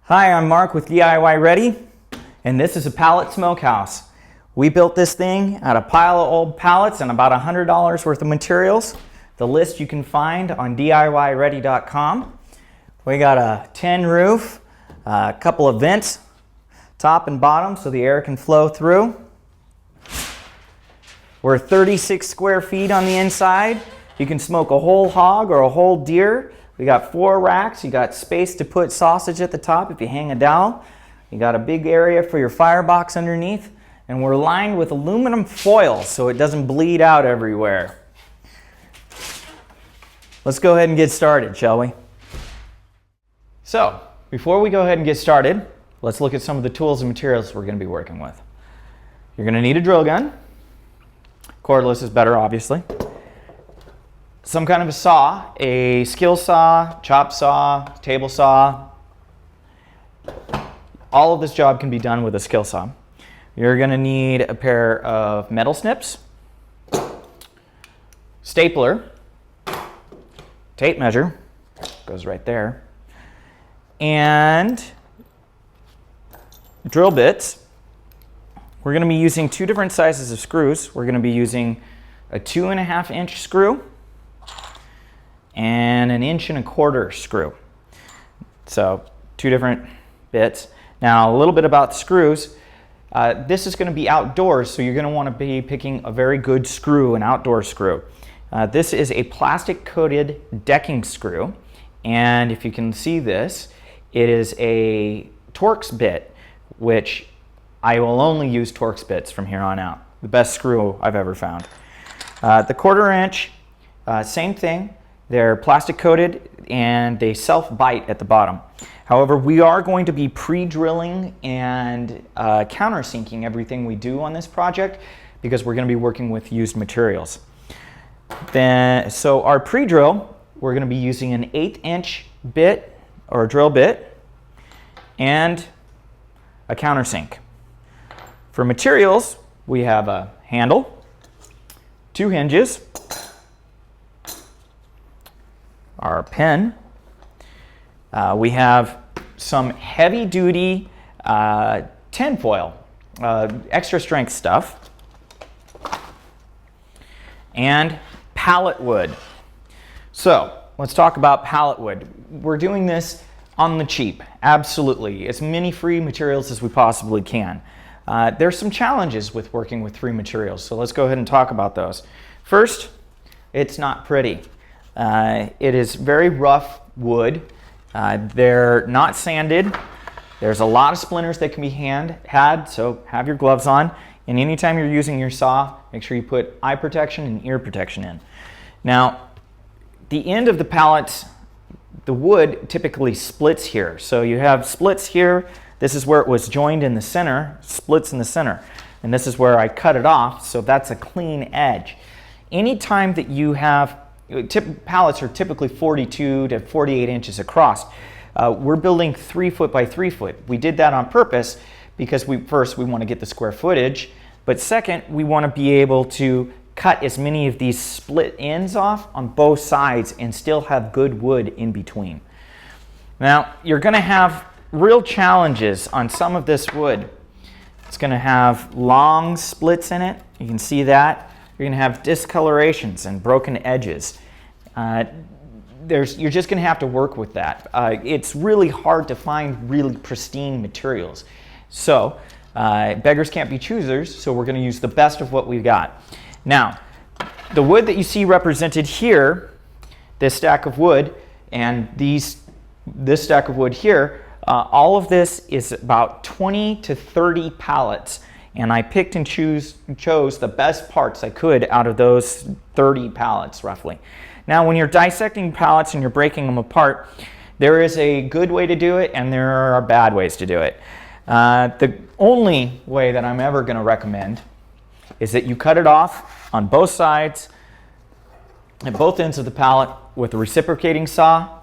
Hi, I'm Mark with DIY Ready, and this is a pallet smokehouse. We built this thing out of a pile of old pallets and about $100 worth of materials. The list you can find on DIYready.com. We got a tin roof, a couple of vents, top and bottom, so the air can flow through. We're 36 square feet on the inside. You can smoke a whole hog or a whole deer. We got 4 racks. You got space to put sausage at the top if you hang a dowel. You got a big area for your firebox underneath. And we're lined with aluminum foil so it doesn't bleed out everywhere. Let's go ahead and get started, shall we? So, before we go ahead and get started, let's look at some of the tools and materials we're going to be working with. You're going to need a drill gun. Cordless is better, obviously. Some kind of a saw, a skill saw, chop saw, table saw. All of this job can be done with a skill saw. You're going to need a pair of metal snips, stapler, tape measure, goes right there, and drill bits. We're going to be using 2 different sizes of screws. We're going to be using a 2.5-inch screw and an 1.25-inch screw. So 2 different bits. Now a little bit about the screws. This is going to be outdoors, so you're going to want to be picking a very good screw, an outdoor screw. This is a plastic coated decking screw, and if you can see this, it is a Torx bit, which I will only use Torx bits from here on out. The best screw I've ever found. The 1/4-inch, same thing. They're plastic coated and they self-bite at the bottom. However, we are going to be pre-drilling and countersinking everything we do on this project because we're going to be working with used materials. So our pre-drill, we're going to be using an 1/8-inch bit or drill bit and a countersink. For materials, we have a handle, 2 hinges, our pen. We have some heavy-duty tin foil, extra strength stuff, and pallet wood. So let's talk about pallet wood. We're doing this on the cheap, absolutely, as many free materials as we possibly can. There's some challenges with working with free materials, so let's go ahead and talk about those. First, it's not pretty. It is very rough wood. They're not sanded. There's a lot of splinters that can be had, so have your gloves on. And anytime you're using your saw, make sure you put eye protection and ear protection in. Now, the end of the pallets, the wood typically splits here. So you have splits here. This is where it was joined in the center, splits in the center. And this is where I cut it off, so that's a clean edge. Anytime that you have pallets are typically 42 to 48 inches across. We're building 3 foot by 3 foot. We did that on purpose because first we want to get the square footage, but second we want to be able to cut as many of these split ends off on both sides and still have good wood in between. Now you're going to have real challenges on some of this wood. It's going to have long splits in it. You can see that. You're going to have discolorations and broken edges. You're just going to have to work with that. It's really hard to find really pristine materials. So beggars can't be choosers, so we're going to use the best of what we've got. Now, the wood that you see represented here, this stack of wood, and this stack of wood here, all of this is about 20 to 30 pallets. And I picked and chose the best parts I could out of those 30 pallets, roughly. Now, when you're dissecting pallets and you're breaking them apart, there is a good way to do it and there are bad ways to do it. The only way that I'm ever going to recommend is that you cut it off on both sides, at both ends of the pallet with a reciprocating saw.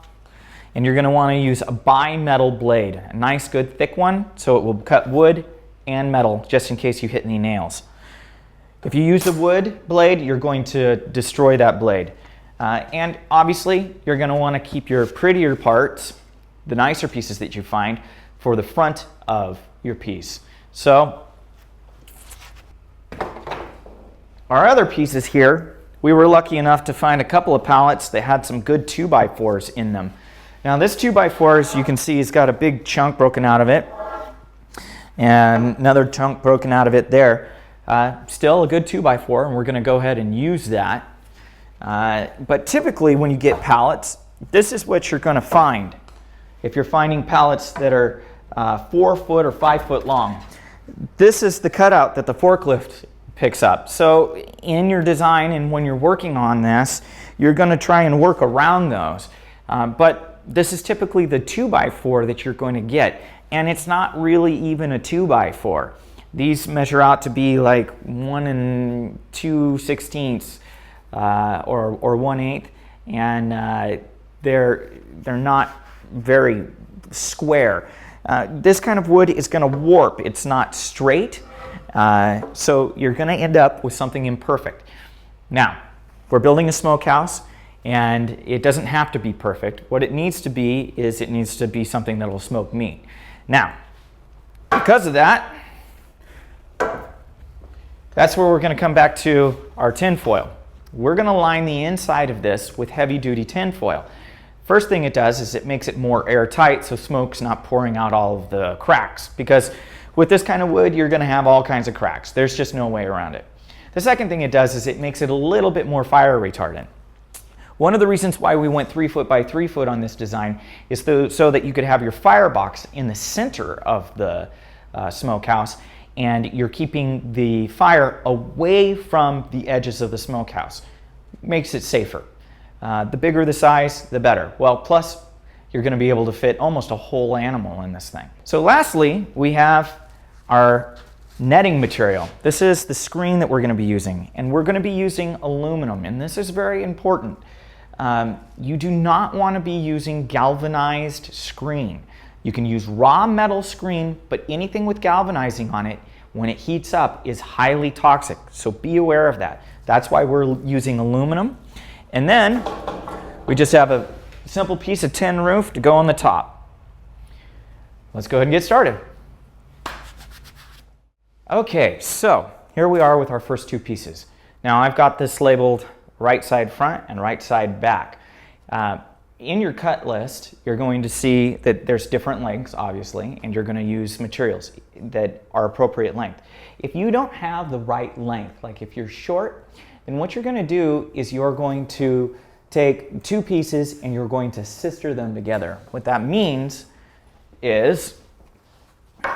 And you're going to want to use a bi-metal blade, a nice, good, thick one, so it will cut wood and metal just in case you hit any nails. If you use a wood blade, you're going to destroy that blade. And obviously, you're going to want to keep your prettier parts, the nicer pieces that you find, for the front of your piece. So our other pieces here, we were lucky enough to find a couple of pallets that had some good 2x4s in them. Now this 2x4, as you can see, has got a big chunk broken out of it and another chunk broken out of it there. Still a good 2x4, and we're going to go ahead and use that. But typically when you get pallets, this is what you're going to find. If you're finding pallets that are 4 foot or 5 foot long, this is the cutout that the forklift picks up. So in your design and when you're working on this, you're going to try and work around those. But this is typically the 2x4 that you're going to get, and it's not really even a 2x4. These measure out to be like 1 2/16 or 1/8, and they're not very square. This kind of wood is going to warp. It's not straight. So you're going to end up with something imperfect. Now, we're building a smokehouse, and it doesn't have to be perfect. What it needs to be is it needs to be something that will smoke meat. Now, because of that, that's where we're going to come back to our tin foil. We're going to line the inside of this with heavy-duty tin foil. First thing it does is it makes it more airtight, so smoke's not pouring out all of the cracks, because with this kind of wood, you're going to have all kinds of cracks. There's just no way around it. The second thing it does is it makes it a little bit more fire retardant. One of the reasons why we went 3 foot by 3 foot on this design is so that you could have your firebox in the center of the smokehouse, and you're keeping the fire away from the edges of the smokehouse. Makes it safer. The bigger the size, the better. Well, plus you're going to be able to fit almost a whole animal in this thing. So lastly, we have our netting material. This is the screen that we're going to be using, and we're going to be using aluminum, and this is very important. You do not want to be using galvanized screen. You can use raw metal screen, but anything with galvanizing on it, when it heats up, is highly toxic. So be aware of that. That's why we're using aluminum. And then we just have a simple piece of tin roof to go on the top. Let's go ahead and get started. Okay, so here we are with our first two pieces. Now I've got this labeled right side front and right side back. In your cut list, you're going to see that there's different lengths, obviously, and you're going to use materials that are appropriate length. If you don't have the right length, like if you're short, then what you're going to do is you're going to take two pieces and you're going to sister them together. What that means is you're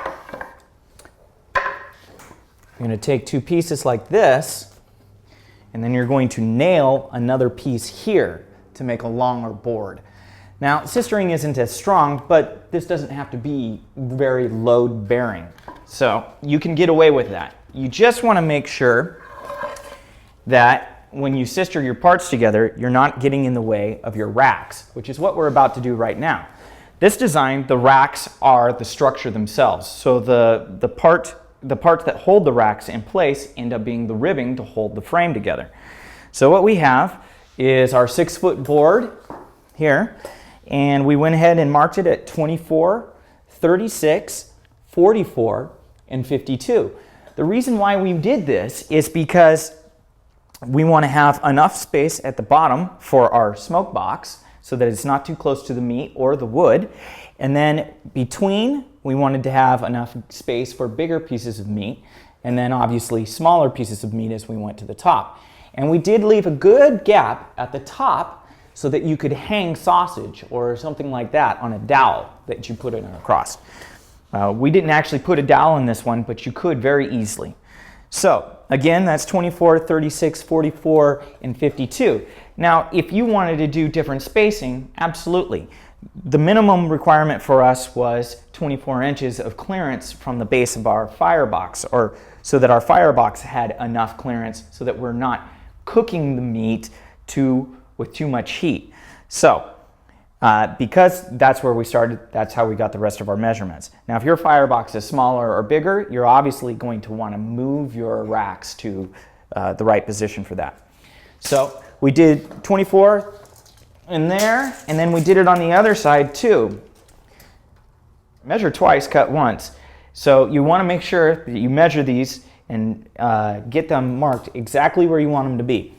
going to take two pieces like this, and then you're going to nail another piece here to make a longer board. Now, sistering isn't as strong, but this doesn't have to be very load bearing. So you can get away with that. You just want to make sure that when you sister your parts together, you're not getting in the way of your racks, which is what we're about to do right now. This design, the racks are the structure themselves. So the parts that hold the racks in place end up being the ribbing to hold the frame together. So what we have is our 6-foot board here, and we went ahead and marked it at 24, 36, 44, and 52. The reason why we did this is because we want to have enough space at the bottom for our smoke box so that it's not too close to the meat or the wood, and then between we wanted to have enough space for bigger pieces of meat, and then obviously smaller pieces of meat as we went to the top. And we did leave a good gap at the top so that you could hang sausage or something like that on a dowel that you put it across. We didn't actually put a dowel in this one, but you could very easily. So again, that's 24, 36, 44, and 52. Now, if you wanted to do different spacing, absolutely. The minimum requirement for us was 24 inches of clearance from the base of our firebox, or so that our firebox had enough clearance so that we're not cooking the meat with too much heat. So because that's where we started, that's how we got the rest of our measurements. Now if your firebox is smaller or bigger, you're obviously going to want to move your racks to the right position for that. So we did 24 in there, and then we did it on the other side too. Measure twice, cut once. So you want to make sure that you measure these and get them marked exactly where you want them to be.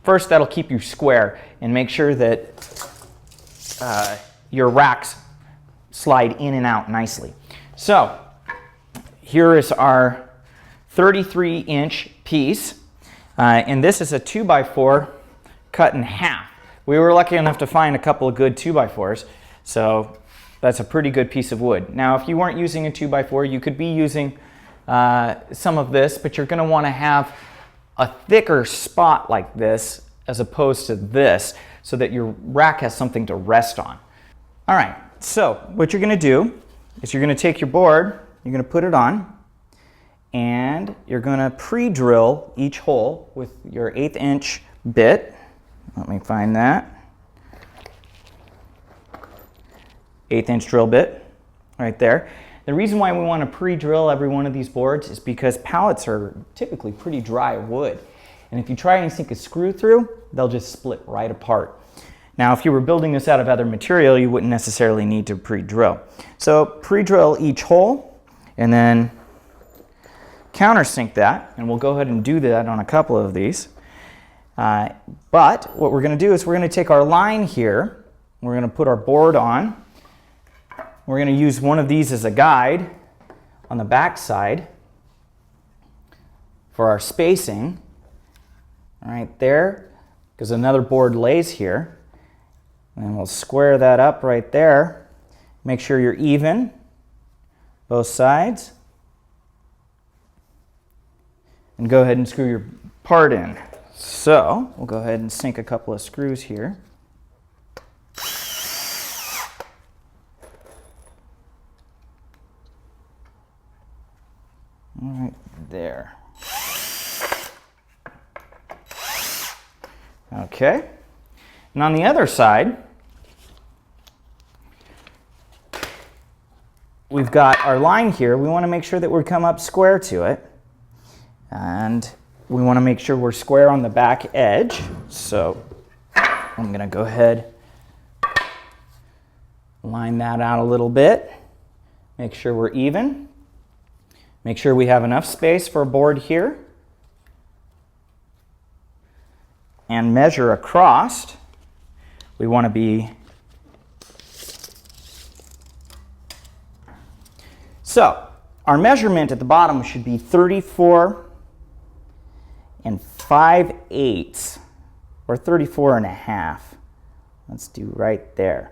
First, that'll keep you square and make sure that your racks slide in and out nicely. So here is our 33-inch piece, and this is a 2x4 cut in half. We were lucky enough to find a couple of good 2x4s, so that's a pretty good piece of wood. Now, if you weren't using a 2x4, you could be using some of this, but you're going to want to have a thicker spot like this as opposed to this, so that your rack has something to rest on. All right, so what you're going to do is you're going to take your board, you're going to put it on, and you're going to pre-drill each hole with your 1/8-inch bit. Let me find that. 1/8-inch drill bit right there. The reason why we want to pre-drill every one of these boards is because pallets are typically pretty dry wood. And if you try and sink a screw through, they'll just split right apart. Now, if you were building this out of other material, you wouldn't necessarily need to pre-drill. So pre-drill each hole and then countersink that, and we'll go ahead and do that on a couple of these. But what we're going to do is we're going to take our line here, we're going to put our board on, we're going to use one of these as a guide on the back side for our spacing, right there, because another board lays here, and we'll square that up right there. Make sure you're even, both sides, and go ahead and screw your part in. So we'll go ahead and sink a couple of screws here. All right, there. Okay. And on the other side, we've got our line here. We want to make sure that we come up square to it. And we want to make sure we're square on the back edge. So I'm going to go ahead, line that out a little bit, make sure we're even, make sure we have enough space for a board here, and measure across. We want to be, so our measurement at the bottom should be 34 and 5/8 or 34 and a half. Let's do right there.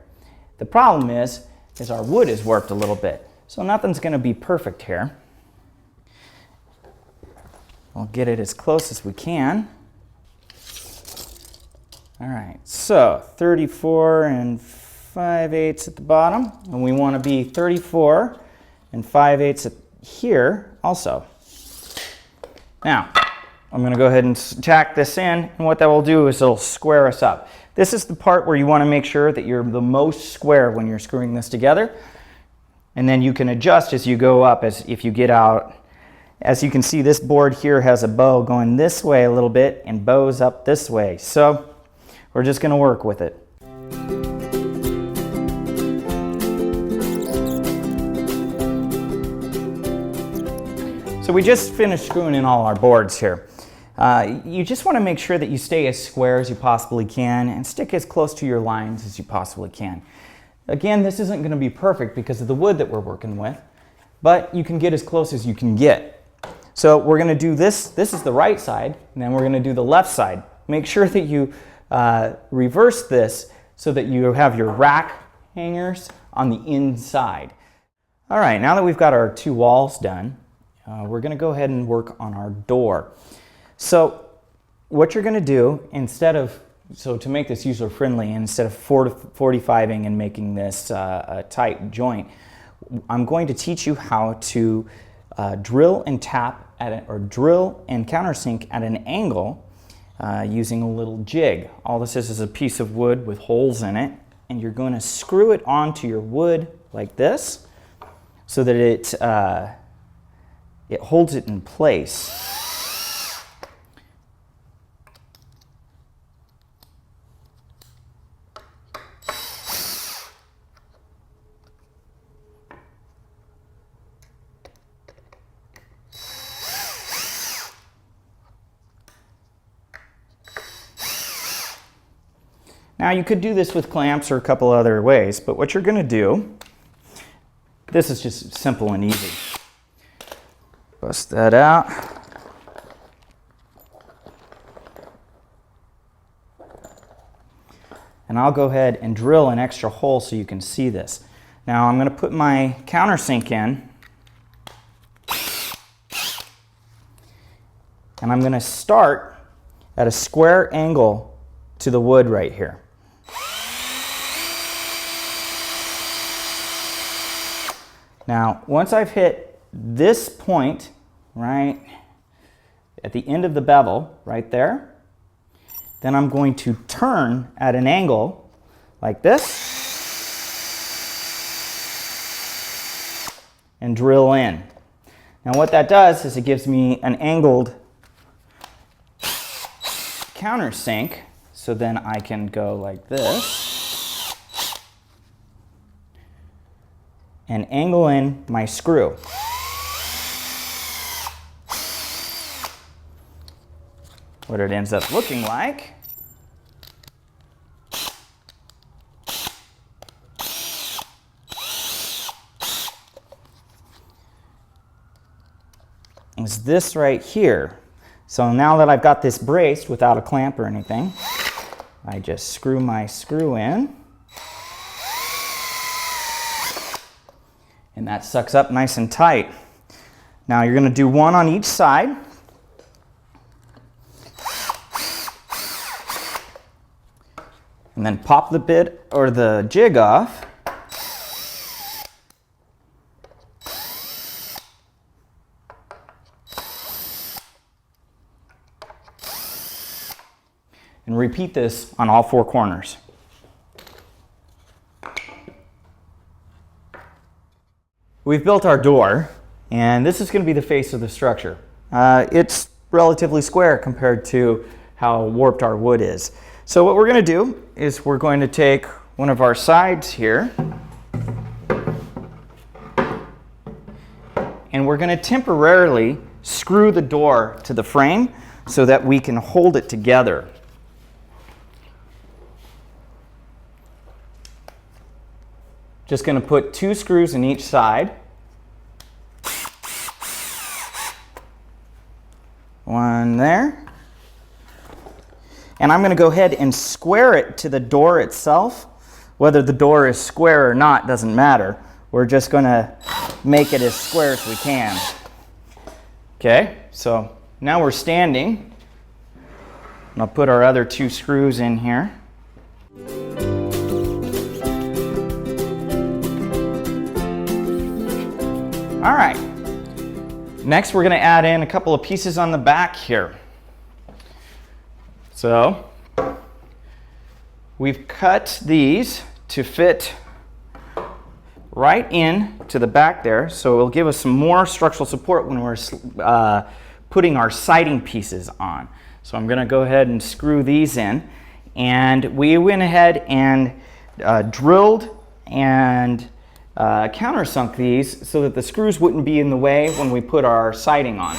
The problem is our wood is warped a little bit, so nothing's going to be perfect here. We'll get it as close as we can. All right, so 34 and 5/8 at the bottom, and we want to be 34 and 5/8 here also. Now, I'm going to go ahead and tack this in, and what that will do is it'll square us up. This is the part where you want to make sure that you're the most square when you're screwing this together, and then you can adjust as you go up as if you get out. As you can see, this board here has a bow going this way a little bit and bows up this way. So we're just going to work with it. So we just finished screwing in all our boards here. You just want to make sure that you stay as square as you possibly can and stick as close to your lines as you possibly can. Again, this isn't going to be perfect because of the wood that we're working with, but you can get as close as you can get. So we're going to do this. This is the right side, and then we're going to do the left side. Make sure that you reverse this so that you have your rack hangers on the inside. All right, now that we've got our two walls done, we're going to go ahead and work on our door. So what you're going to do, to make this user-friendly, instead of 45ing and making this a tight joint, I'm going to teach you how to drill and tap or drill and countersink at an angle using a little jig. All this is a piece of wood with holes in it, and you're going to screw it onto your wood like this so that it holds it in place. Now you could do this with clamps or a couple other ways, but what you're going to do, this is just simple and easy. Bust that out. And I'll go ahead and drill an extra hole so you can see this. Now I'm going to put my countersink in. And I'm going to start at a square angle to the wood right here. Now, once I've hit this point, right at the end of the bevel, right there, then I'm going to turn at an angle like this and drill in. Now what that does is it gives me an angled countersink, so then I can go like this and angle in my screw. What it ends up looking like is this right here. So now that I've got this braced without a clamp or anything, I just screw my screw in. And that sucks up nice and tight. Now you're going to do one on each side. And then pop the bit or the jig off. And repeat this on all four corners. We've built our door, and this is going to be the face of the structure. It's relatively square compared to how warped our wood is. So what we're going to do is we're going to take one of our sides here, and we're going to temporarily screw the door to the frame so that we can hold it together. Just going to put 2 screws in each side. One there. And I'm going to go ahead and square it to the door itself. Whether the door is square or not doesn't matter. We're just going to make it as square as we can. Okay, so now we're standing. And I'll put our other 2 screws in here. All right, next we're going to add in a couple of pieces on the back here. So we've cut these to fit right in to the back there, so it'll give us some more structural support when we're putting our siding pieces on. So I'm going to go ahead and screw these in, and we went ahead and drilled and countersunk these so that the screws wouldn't be in the way when we put our siding on.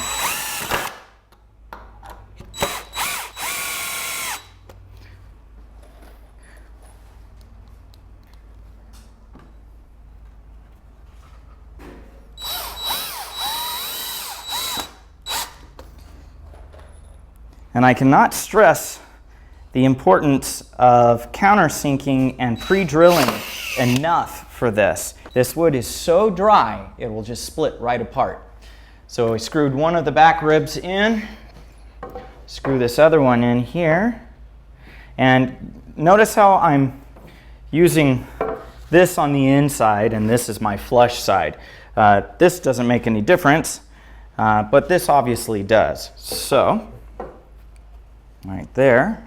And I cannot stress the importance of countersinking and pre-drilling enough for this. This wood is so dry, it will just split right apart. So we screwed one of the back ribs in, screw this other one in here, and notice how I'm using this on the inside and this is my flush side. This doesn't make any difference, but this obviously does. So, right there.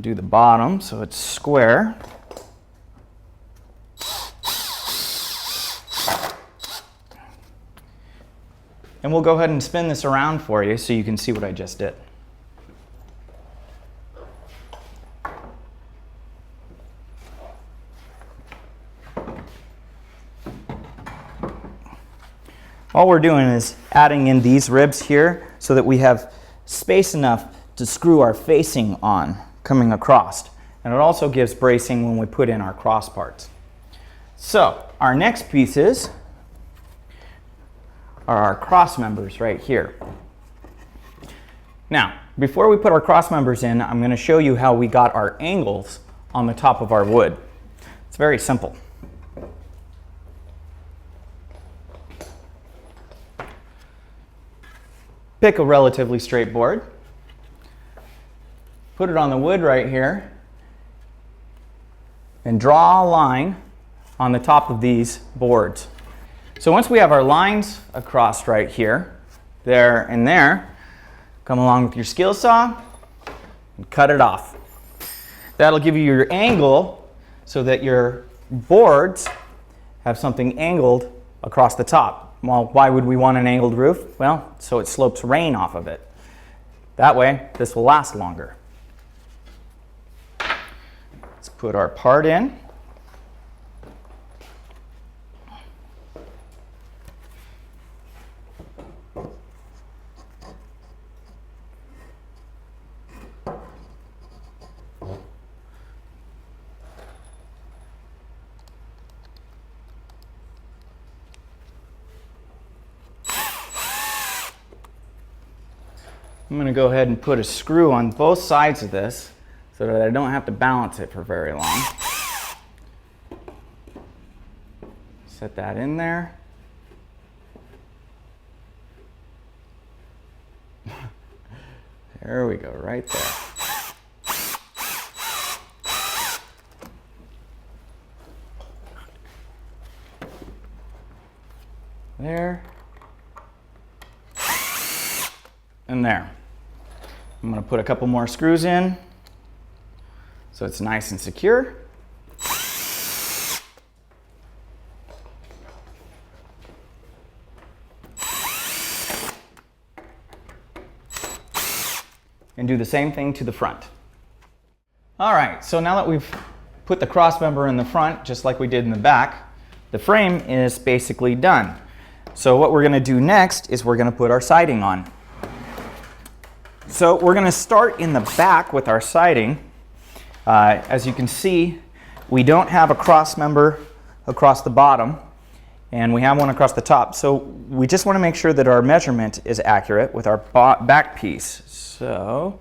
Do the bottom so it's square. And we'll go ahead and spin this around for you so you can see what I just did. All we're doing is adding in these ribs here so that we have space enough to screw our facing on coming across. And it also gives bracing when we put in our cross parts. So our next pieces are our cross members right here. Now, before we put our cross members in, I'm going to show you how we got our angles on the top of our wood. It's very simple. Pick a relatively straight board, put it on the wood right here, and draw a line on the top of these boards. So once we have our lines across right here, there and there, come along with your skill saw and cut it off. That'll give you your angle so that your boards have something angled across the top. Well, why would we want an angled roof? Well, so it slopes rain off of it. That way, this will last longer. Let's put our part in. I'm going to go ahead and put a screw on both sides of this so that I don't have to balance it for very long. Set that in there. There we go, right there. There. And there. I'm going to put a couple more screws in so it's nice and secure. And do the same thing to the front. All right, so now that we've put the cross member in the front, just like we did in the back, the frame is basically done. So what we're going to do next is we're going to put our siding on. So we're going to start in the back with our siding. As you can see, we don't have a cross member across the bottom, and we have one across the top. So we just want to make sure that our measurement is accurate with our back piece. So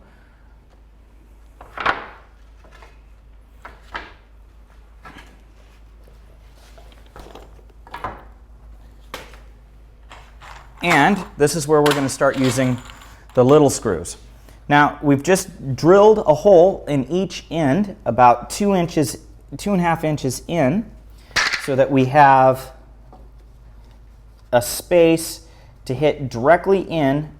and this is where we're going to start using the little screws. Now we've just drilled a hole in each end about 2.5 inches in so that we have a space to hit directly in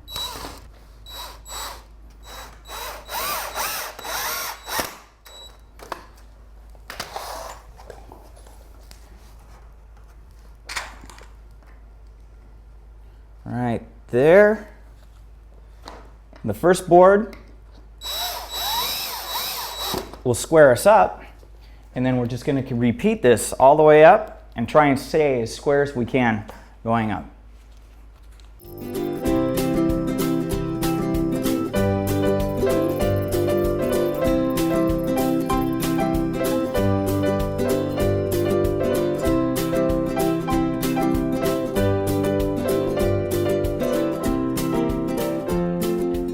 right there. The first board will square us up, and then we're just going to repeat this all the way up and try and stay as square as we can going up.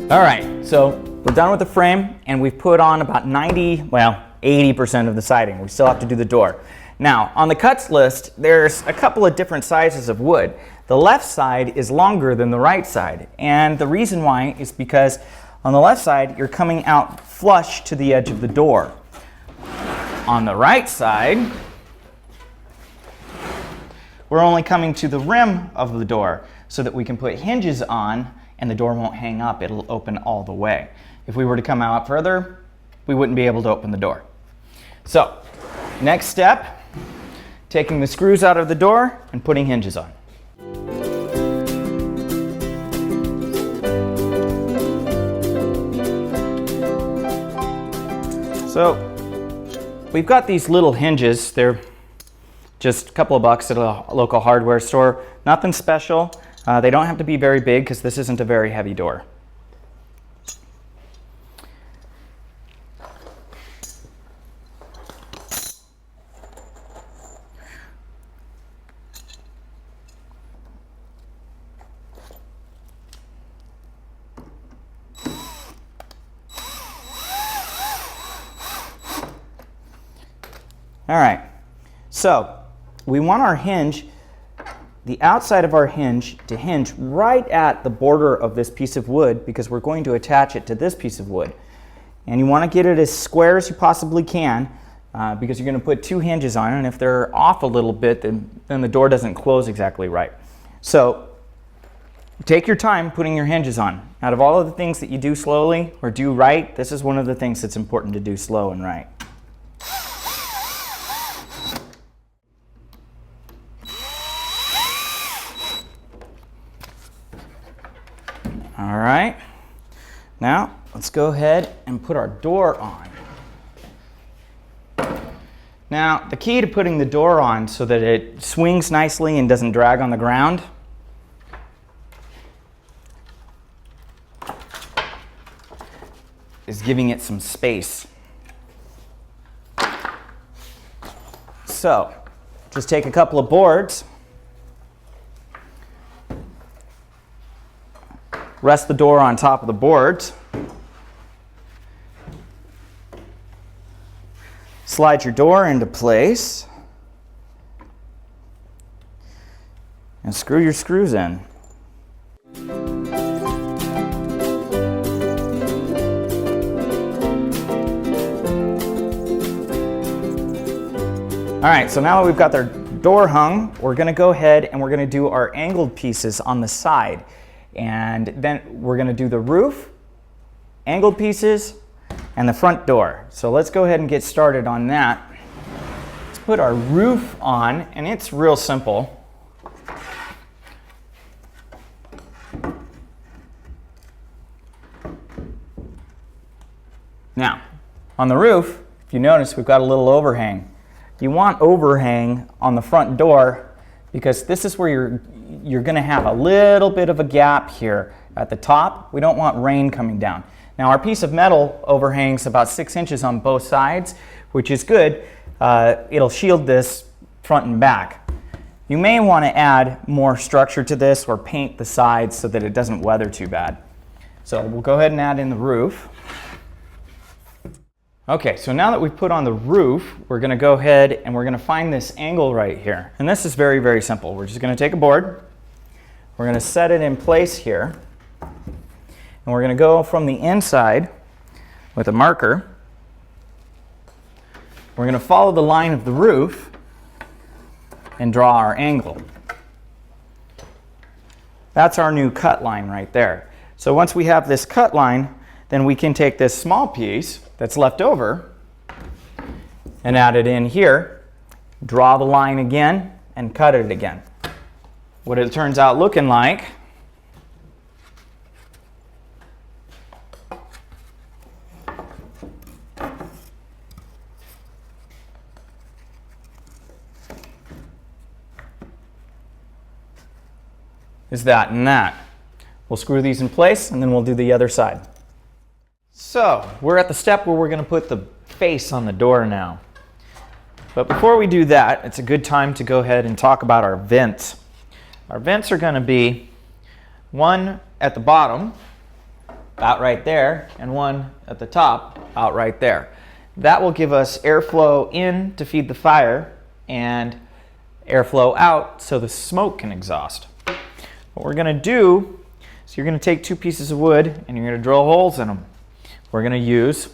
All right, so we're done with the frame, and we've put on about 80% of the siding. We still have to do the door. Now, on the cuts list, there's a couple of different sizes of wood. The left side is longer than the right side, and the reason why is because on the left side, you're coming out flush to the edge of the door. On the right side, we're only coming to the rim of the door so that we can put hinges on and the door won't hang up, it'll open all the way. If we were to come out further, we wouldn't be able to open the door. So, next step, taking the screws out of the door and putting hinges on. So, we've got these little hinges. They're just a couple of bucks at a local hardware store. Nothing special. They don't have to be very big because this isn't a very heavy door. All right, so we want our hinge, the outside of our hinge, to hinge right at the border of this piece of wood because we're going to attach it to this piece of wood. And you want to get it as square as you possibly can because you're going to put two hinges on it, and if they're off a little bit, then the door doesn't close exactly right. So take your time putting your hinges on. Out of all of the things that you do slowly or do right, this is one of the things that's important to do slow and right. All right, now let's go ahead and put our door on. Now, the key to putting the door on so that it swings nicely and doesn't drag on the ground is giving it some space. So, just take a couple of boards, rest the door on top of the boards, slide your door into place, and screw your screws in. All right, so now that we've got their door hung, we're going to go ahead and we're going to do our angled pieces on the side. And then we're going to do the roof, angled pieces, and the front door. So let's go ahead and get started on that. Let's put our roof on, and it's real simple. Now, on the roof, if you notice, we've got a little overhang. You want overhang on the front door because this is where you're going to have a little bit of a gap here at the top. We don't want rain coming down. Now, our piece of metal overhangs about 6 inches on both sides, which is good. It'll shield this front and back. You may want to add more structure to this or paint the sides so that it doesn't weather too bad. So we'll go ahead and add in the roof. Okay, so now that we've put on the roof, we're going to go ahead and we're going to find this angle right here. And this is very, very simple. We're just going to take a board, we're going to set it in place here, and we're going to go from the inside with a marker. We're going to follow the line of the roof and draw our angle. That's our new cut line right there. So once we have this cut line, then we can take this small piece that's left over and add it in here, draw the line again, and cut it again. What it turns out looking like is that and that. We'll screw these in place and then we'll do the other side. So, we're at the step where we're going to put the face on the door now. But before we do that, it's a good time to go ahead and talk about our vents. Our vents are going to be one at the bottom, out right there, and one at the top, out right there. That will give us airflow in to feed the fire and airflow out so the smoke can exhaust. What we're going to do is you're going to take two pieces of wood and you're going to drill holes in them. We're going to use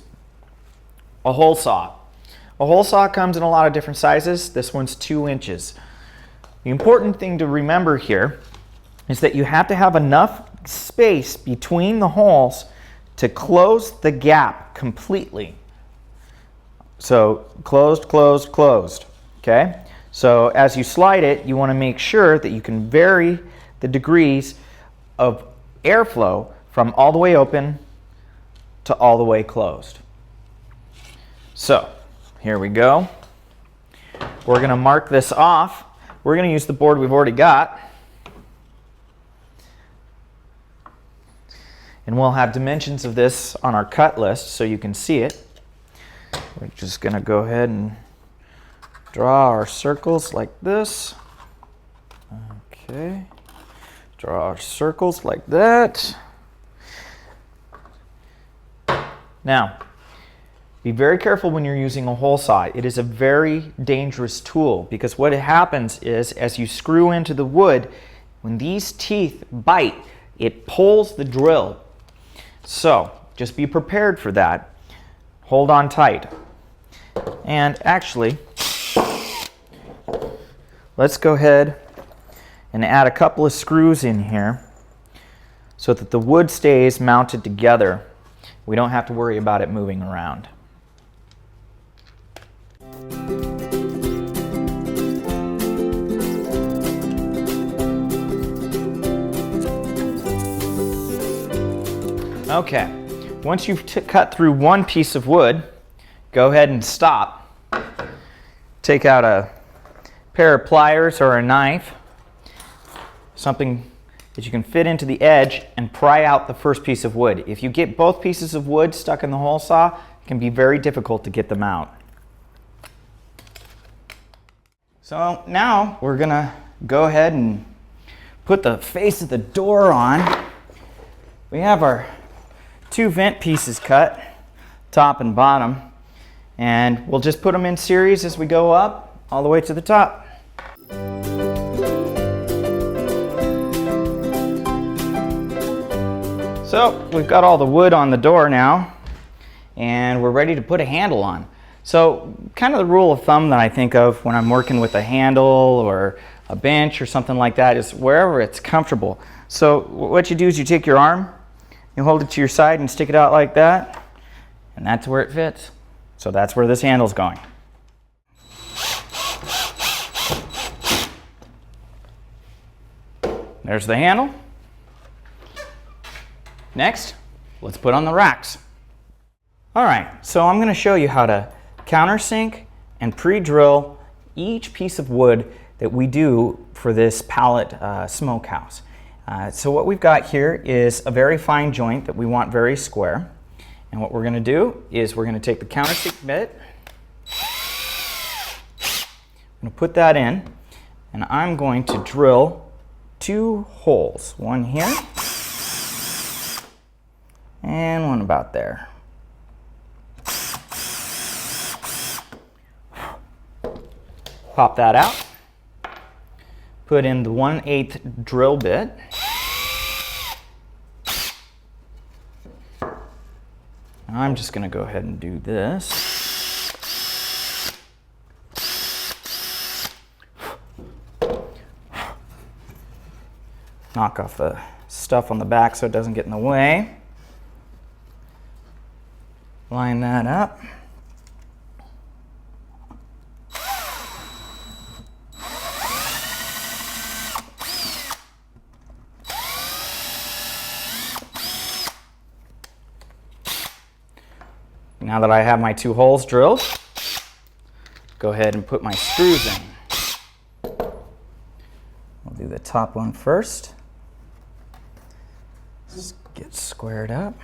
a hole saw. A hole saw comes in a lot of different sizes. This one's 2 inches. The important thing to remember here is that you have to have enough space between the holes to close the gap completely. So closed, closed, closed. Okay? So as you slide it, you want to make sure that you can vary the degrees of airflow from all the way open to all the way closed. So here we go. We're going to mark this off. We're going to use the board we've already got. And we'll have dimensions of this on our cut list so you can see it. We're just going to go ahead and draw our circles like this. Okay. Draw our circles like that. Now, be very careful when you're using a hole saw. It is a very dangerous tool because what happens is as you screw into the wood, when these teeth bite, it pulls the drill. So just be prepared for that. Hold on tight. And actually, let's go ahead and add a couple of screws in here so that the wood stays mounted together. We don't have to worry about it moving around. Okay, once you've cut through one piece of wood, go ahead and stop. Take out a pair of pliers or a knife, something that you can fit into the edge, and pry out the first piece of wood. If you get both pieces of wood stuck in the hole saw, it can be very difficult to get them out. So now we're gonna go ahead and put the face of the door on. We have our two vent pieces cut, top and bottom, and we'll just put them in series as we go up all the way to the top. So we've got all the wood on the door now, and we're ready to put a handle on. So kind of the rule of thumb that I think of when I'm working with a handle or a bench or something like that is wherever it's comfortable. So what you do is you take your arm, you hold it to your side and stick it out like that, and that's where it fits. So that's where this handle's going. There's the handle. Next, let's put on the racks. All right, so I'm going to show you how to countersink and pre-drill each piece of wood that we do for this pallet smokehouse. So what we've got here is a very fine joint that we want very square. And what we're going to do is we're going to take the countersink bit, I'm going to put that in, and I'm going to drill 2 holes. One here, and one about there. Pop that out. Put in the 1/8 drill bit. I'm just going to go ahead and do this. Knock off the stuff on the back so it doesn't get in the way. Line that up. Now that I have my 2 holes drilled, go ahead and put my screws in. We'll do the top one first. Just get squared up.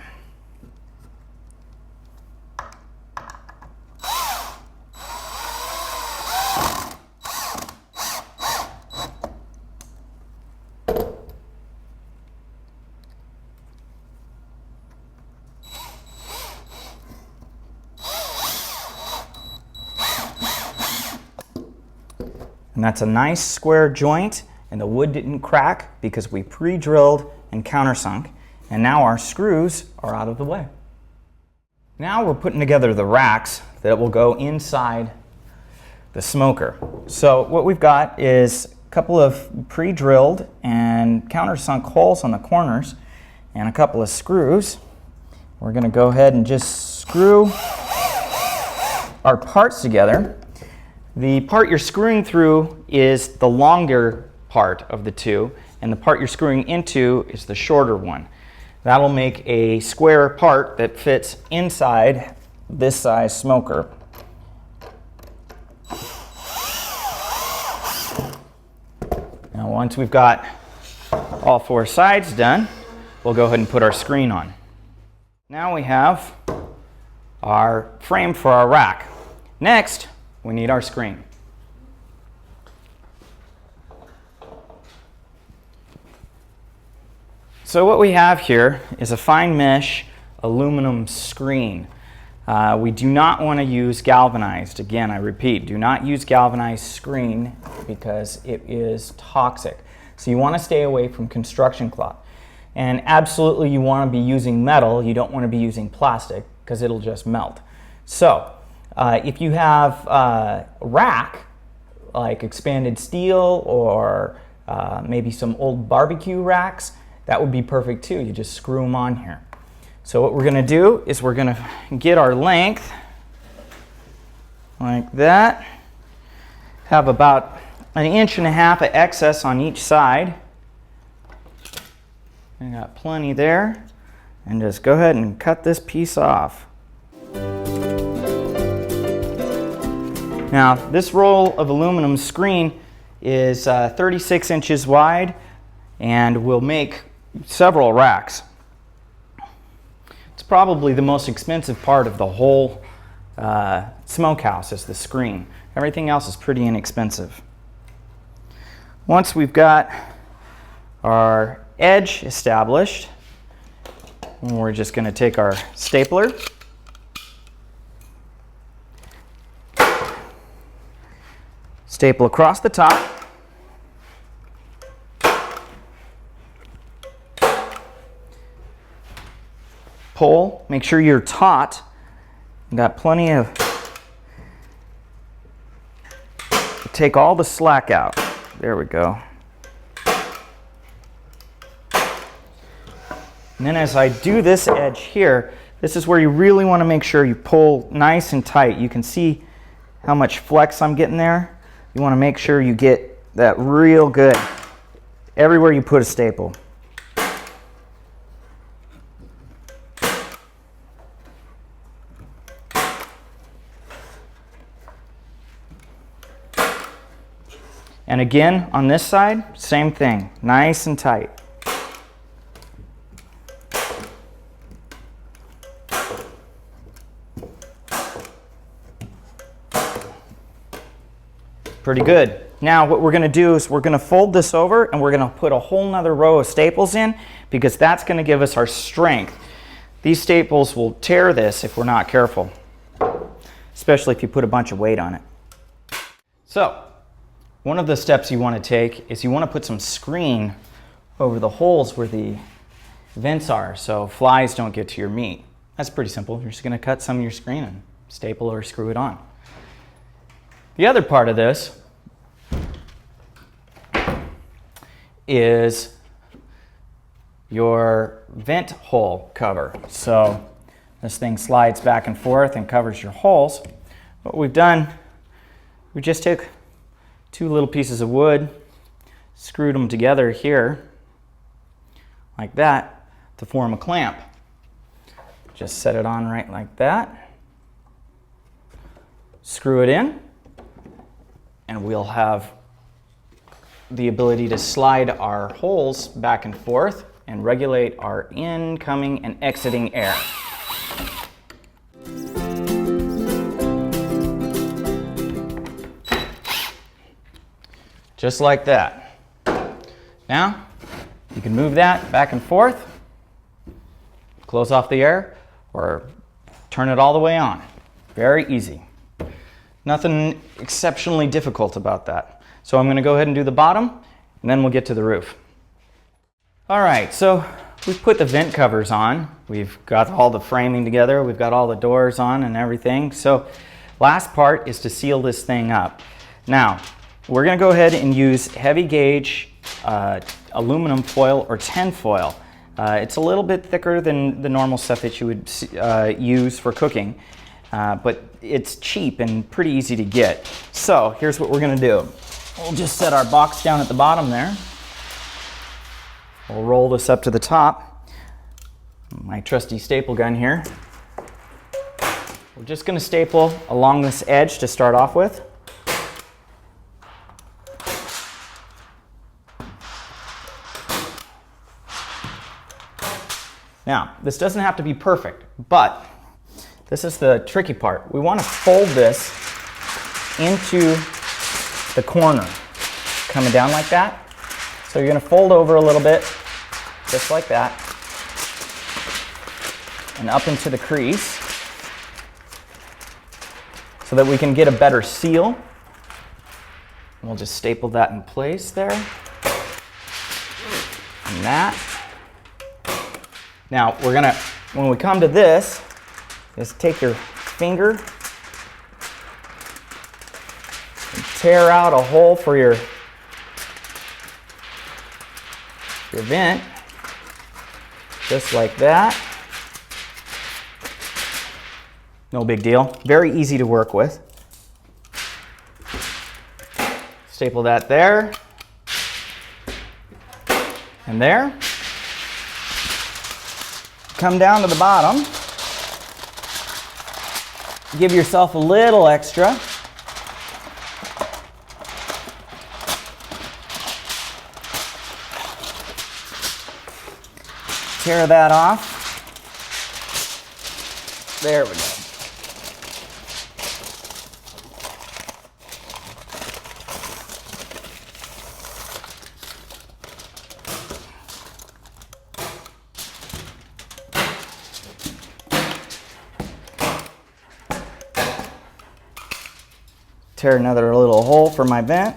And that's a nice square joint, and the wood didn't crack because we pre-drilled and countersunk, and now our screws are out of the way. Now we're putting together the racks that will go inside the smoker. So what we've got is a couple of pre-drilled and countersunk holes on the corners and a couple of screws. We're going to go ahead and just screw our parts together. The part you're screwing through is the longer part of the two, and the part you're screwing into is the shorter one. That'll make a square part that fits inside this size smoker. Now once we've got all 4 sides done, we'll go ahead and put our screen on. Now we have our frame for our rack. Next, we need our screen. So what we have here is a fine mesh aluminum screen. We do not want to use galvanized. Again, I repeat, do not use galvanized screen because it is toxic. So you want to stay away from construction cloth. And absolutely you want to be using metal. You don't want to be using plastic because it'll just melt. So if you have a rack, like expanded steel or maybe some old barbecue racks, that would be perfect too. You just screw them on here. So what we're going to do is we're going to get our length like that. Have about 1.5 inches of excess on each side. I got plenty there. And just go ahead and cut this piece off. Now this roll of aluminum screen is 36 inches wide and will make several racks. It's probably the most expensive part of the whole smokehouse is the screen. Everything else is pretty inexpensive. Once we've got our edge established, we're just going to take our stapler, staple across the top, pull, make sure you're taut. Got plenty of, take all the slack out. There we go. And then as I do this edge here, this is where you really want to make sure you pull nice and tight. You can see how much flex I'm getting there. You want to make sure you get that real good everywhere you put a staple. And again, on this side, same thing, nice and tight. Pretty good. Now what we're going to do is we're going to fold this over and we're going to put a whole nother row of staples in because that's going to give us our strength. These staples will tear this if we're not careful, especially if you put a bunch of weight on it. So, one of the steps you want to take is you want to put some screen over the holes where the vents are so flies don't get to your meat. That's pretty simple. You're just going to cut some of your screen and staple or screw it on. The other part of this is your vent hole cover. So this thing slides back and forth and covers your holes. What we've done, we just took 2 little pieces of wood, screwed them together here like that to form a clamp. Just set it on right like that, screw it in, and we'll have the ability to slide our holes back and forth and regulate our incoming and exiting air. Just like that. Now, you can move that back and forth, close off the air, or turn it all the way on. Very easy. Nothing exceptionally difficult about that. So I'm going to go ahead and do the bottom, and then we'll get to the roof. All right, so we've put the vent covers on. We've got all the framing together. We've got all the doors on and everything. So last part is to seal this thing up. Now, we're going to go ahead and use heavy gauge aluminum foil or tin foil. It's a little bit thicker than the normal stuff that you would use for cooking, but it's cheap and pretty easy to get. So here's what we're going to do. We'll just set our box down at the bottom there. We'll roll this up to the top. My trusty staple gun here. We're just going to staple along this edge to start off with. Now, this doesn't have to be perfect, but this is the tricky part. We want to fold this into the corner, coming down like that. So you're going to fold over a little bit, just like that, and up into the crease so that we can get a better seal. We'll just staple that in place there. And that. Now, we're going to, when we come to this, just take your finger and tear out a hole for your vent, just like that. No big deal. Very easy to work with. Staple that there and there. Come down to the bottom. Give yourself a little extra. Tear that off. There we go. Tear another little hole for my vent.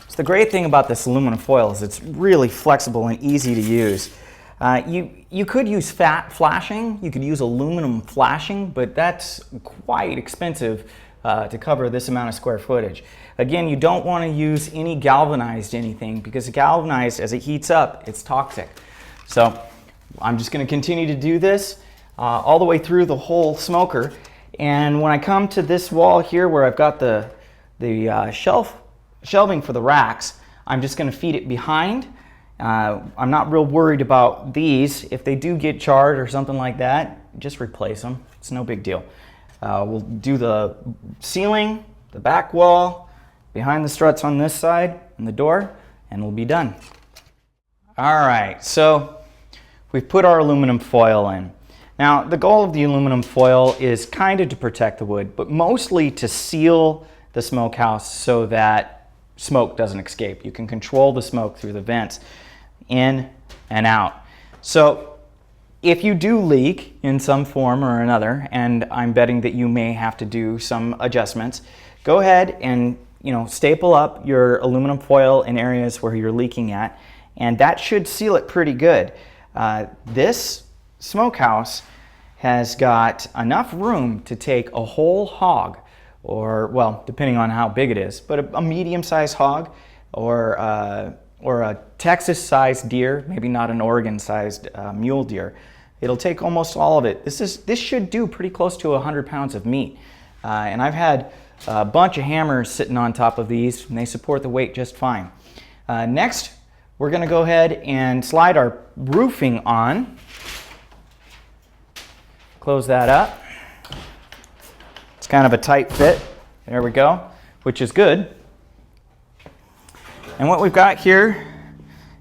So the great thing about this aluminum foil is it's really flexible and easy to use. You could use flashing, you could use aluminum flashing, but that's quite expensive to cover this amount of square footage. Again, you don't want to use any galvanized anything because galvanized, as it heats up, it's toxic. So I'm just going to continue to do this all the way through the whole smoker. And when I come to this wall here where I've got the shelving for the racks, I'm just going to feed it behind. I'm not real worried about these. If they do get charred or something like that, just replace them. It's no big deal. We'll do the ceiling, the back wall, behind the struts on this side, and the door, and we'll be done. All right, so we've put our aluminum foil in. Now, the goal of the aluminum foil is kind of to protect the wood, but mostly to seal the smokehouse so that smoke doesn't escape. You can control the smoke through the vents in and out. So if you do leak in some form or another, and I'm betting that you may have to do some adjustments, go ahead and staple up your aluminum foil in areas where you're leaking at, and that should seal it pretty good. This smokehouse has got enough room to take a whole hog, or, well, depending on how big it is, but a medium-sized hog or a Texas-sized deer, maybe not an Oregon-sized mule deer. It'll take almost all of it. This should do pretty close to 100 pounds of meat. And I've had a bunch of hammers sitting on top of these, and they support the weight just fine. Next, we're going to go ahead and slide our roofing on. Close that up. It's kind of a tight fit. There we go, which is good. And what we've got here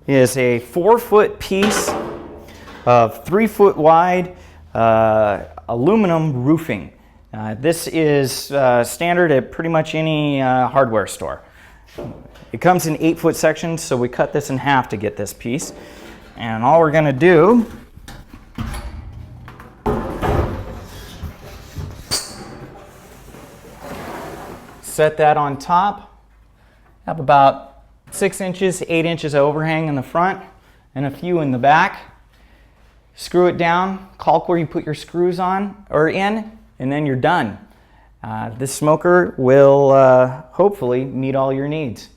is a 4-foot piece of 3-foot wide aluminum roofing. This is standard at pretty much any hardware store. It comes in 8-foot sections, so we cut this in half to get this piece. And all we're going to do set that on top. Have about 6 inches, 8 inches of overhang in the front and a few in the back. Screw it down, caulk where you put your screws on or in, and then you're done. This smoker will hopefully meet all your needs.